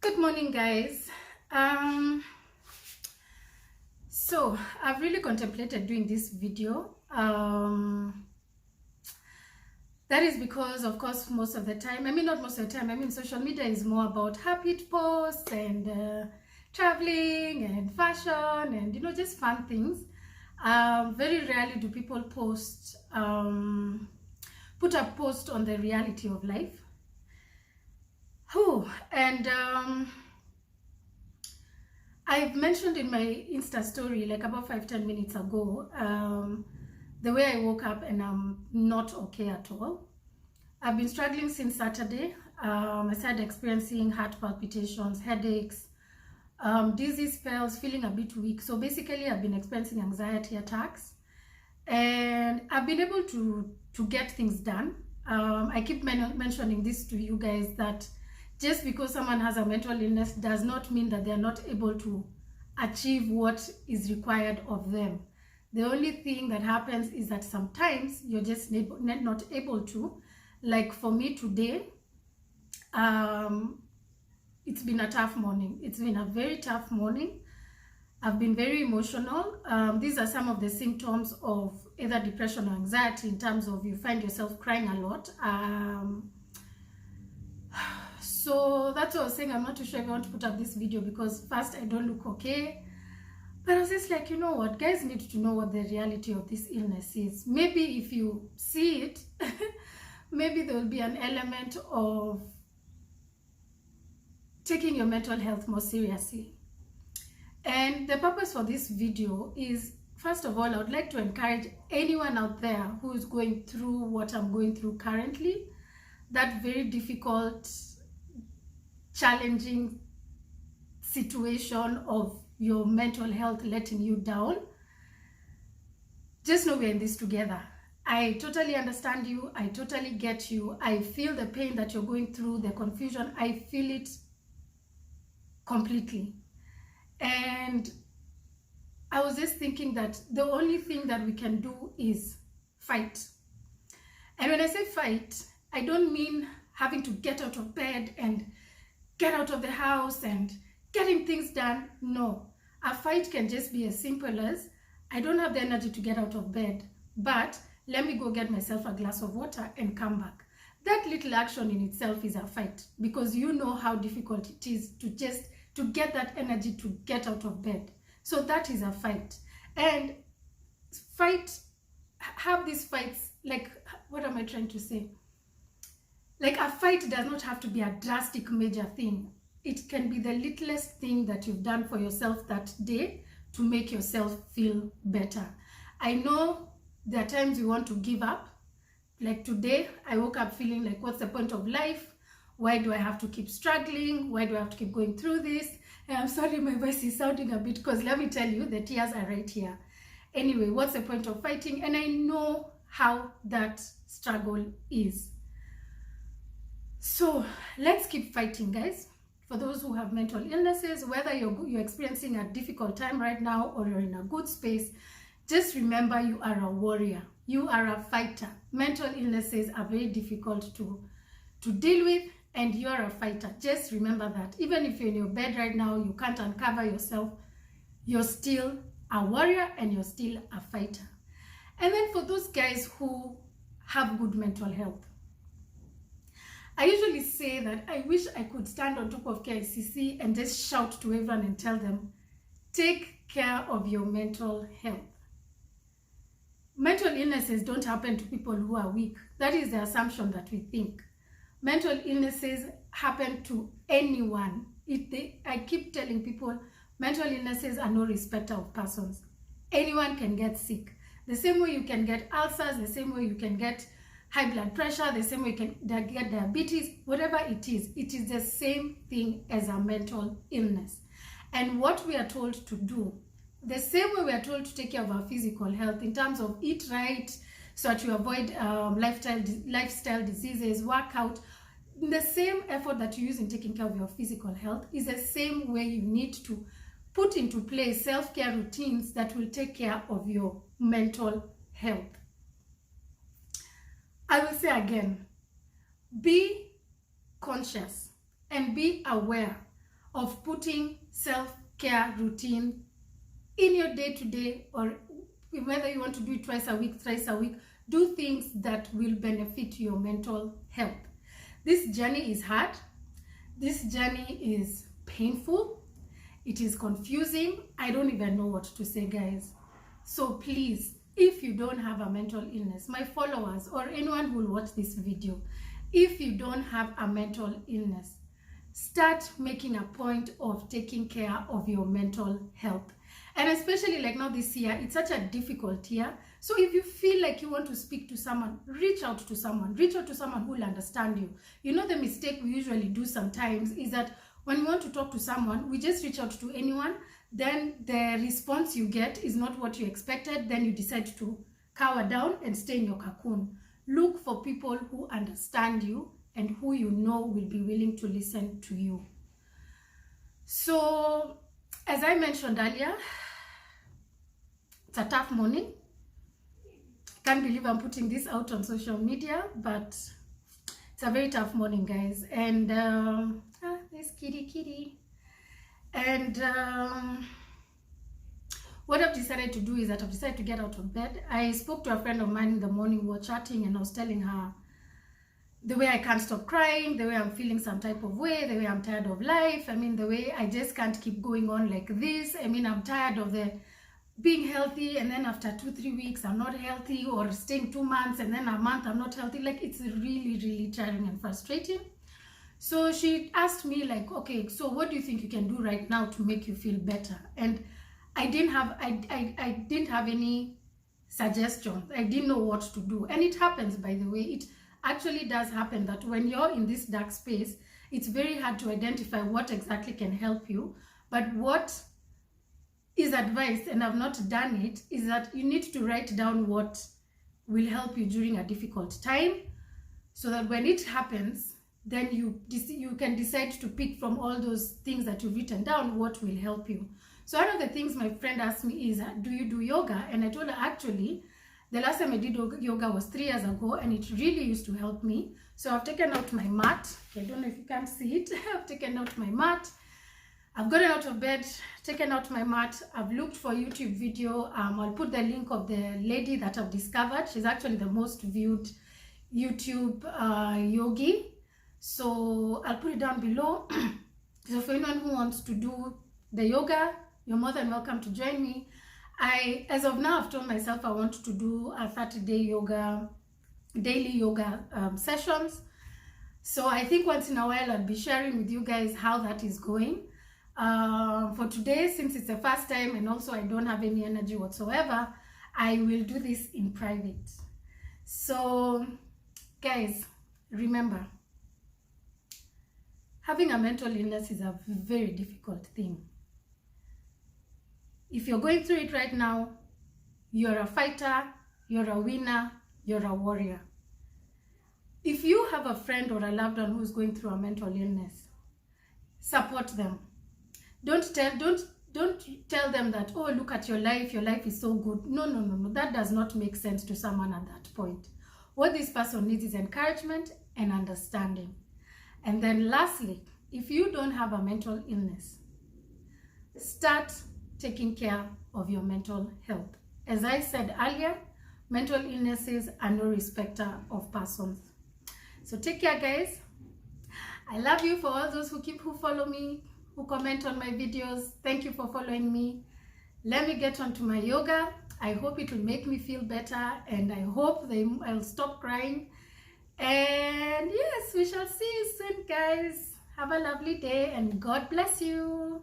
Good morning, guys. So I've really contemplated doing this video. That is because, of course, most of the time, not most of the time, social media is more about happy posts and traveling and fashion and, just fun things. Very rarely do people put a post on the reality of life. I've mentioned in my Insta story like about 5-10 minutes ago the way I woke up and I'm not okay at all. I've been struggling since Saturday. I started experiencing heart palpitations, headaches, dizzy spells, feeling a bit weak. So basically I've been experiencing anxiety attacks and I've been able to get things done. I keep mentioning this to you guys that just because someone has a mental illness does not mean that they're not able to achieve what is required of them. The only thing that happens is that sometimes you're just not able to. Like for me today, it's been a tough morning. It's been a very tough morning. I've been very emotional. These are some of the symptoms of either depression or anxiety in terms of you find yourself crying a lot. So that's what I was saying. I'm not too sure if I want to put up this video because first, I don't look okay. But I was just like, you know what? Guys need to know what the reality of this illness is. Maybe if you see it, maybe there will be an element of taking your mental health more seriously. And the purpose for this video is, first of all, I would like to encourage anyone out there who is going through what I'm going through currently, that very difficult, challenging situation of your mental health letting you down. Just know we're in this together. I totally understand you. I totally get you. I feel the pain that you're going through, the confusion. I feel it completely. And I was just thinking that the only thing that we can do is fight. And when I say fight, I don't mean having to get out of bed and get out of the house and getting things done. No, a fight can just be as simple as, I don't have the energy to get out of bed, but let me go get myself a glass of water and come back. That little action in itself is a fight, because you know how difficult it is to get that energy to get out of bed. So that is a fight. And have these fights, like, what am I trying to say? Like, a fight does not have to be a drastic major thing. It can be the littlest thing that you've done for yourself that day to make yourself feel better. I know there are times you want to give up. Like today, I woke up feeling like, what's the point of life? Why do I have to keep struggling? Why do I have to keep going through this? And I'm sorry my voice is sounding a bit, because let me tell you, the tears are right here. Anyway, what's the point of fighting? And I know how that struggle is. So let's keep fighting, guys. For those who have mental illnesses, whether you're experiencing a difficult time right now or you're in a good space, just remember you are a warrior. You are a fighter. Mental illnesses are very difficult to deal with, and you are a fighter. Just remember that. Even if you're in your bed right now, you can't uncover yourself, you're still a warrior and you're still a fighter. And then for those guys who have good mental health, I usually say that I wish I could stand on top of KICC and just shout to everyone and tell them, take care of your mental health. Mental illnesses don't happen to people who are weak. That is the assumption that we think. Mental illnesses happen to anyone. I keep telling people, mental illnesses are no respecter of persons. Anyone can get sick. The same way you can get ulcers, the same way you can get high blood pressure, the same way you can get diabetes, whatever it is the same thing as a mental illness. And what we are told to do, the same way we are told to take care of our physical health in terms of eat right so that you avoid lifestyle diseases, work out, the same effort that you use in taking care of your physical health is the same way you need to put into place self-care routines that will take care of your mental health. I will say again, be conscious and be aware of putting self-care routine in your day-to-day, or whether you want to do it twice a week, thrice a week. Do things that will benefit your mental health. This journey is hard. This journey is painful. It is confusing. I don't even know what to say, guys. So please, if you don't have a mental illness, my followers or anyone who will watch this video, if you don't have a mental illness, start making a point of taking care of your mental health. And especially like now this year, it's such a difficult year. So if you feel like you want to speak to someone, reach out to someone who will understand you. You know, the mistake we usually do sometimes is that when we want to talk to someone, we just reach out to anyone. Then the response you get is not what you expected. Then you decide to cower down and stay in your cocoon. Look for people who understand you and who you know will be willing to listen to you. So, as I mentioned earlier, it's a tough morning. Can't believe I'm putting this out on social media, but it's a very tough morning, guys. And there's kitty. And what I've decided to do is that I've decided to get out of bed. I spoke to a friend of mine in the morning. We were chatting, and I was telling her the way I can't stop crying, the way I'm feeling some type of way, the way I'm tired of life. I mean, the way I just can't keep going on like this. I mean, I'm tired of the being healthy, and then after 2-3 weeks I'm not healthy, or staying 2 months and then a month I'm not healthy. Like, it's really tiring and frustrating. So she asked me like, okay, so what do you think you can do right now to make you feel better? And I didn't have any suggestions. I didn't know what to do. And it happens, by the way, it actually does happen that when you're in this dark space, it's very hard to identify what exactly can help you. But what is advised, and I've not done it, is that you need to write down what will help you during a difficult time, so that when it happens, then you can decide to pick from all those things that you've written down what will help you. So one of the things my friend asked me is, do you do yoga? And I told her, actually, the last time I did yoga was 3 years ago, and it really used to help me. So I've taken out my mat. I don't know if you can see it. I've taken out my mat. I've gotten out of bed, taken out my mat. I've looked for YouTube video. I'll put the link of the lady that I've discovered. She's actually the most viewed YouTube yogi. So I'll put it down below. So for anyone who wants to do the yoga, you're more than welcome to join me. As of now, I've told myself I want to do a 30-day daily yoga sessions. So I think once in a while I'll be sharing with you guys how that is going. For today, since it's the first time and also I don't have any energy whatsoever, I will do this in private. So guys, remember, having a mental illness is a very difficult thing. If you're going through it right now, you're a fighter, you're a winner, you're a warrior. If you have a friend or a loved one who's going through a mental illness, support them. Don't tell them that, oh, look at your life is so good. No. That does not make sense to someone at that point. What this person needs is encouragement and understanding. And then lastly, if you don't have a mental illness, start taking care of your mental health. As I said earlier, mental illnesses are no respecter of persons. So take care, guys. I love you. For all those who follow me, who comment on my videos, thank you for following me. Let me get on to my yoga. I hope it will make me feel better, and I hope I'll stop crying. And yes, we shall see you soon, guys. Have a lovely day, and God bless you.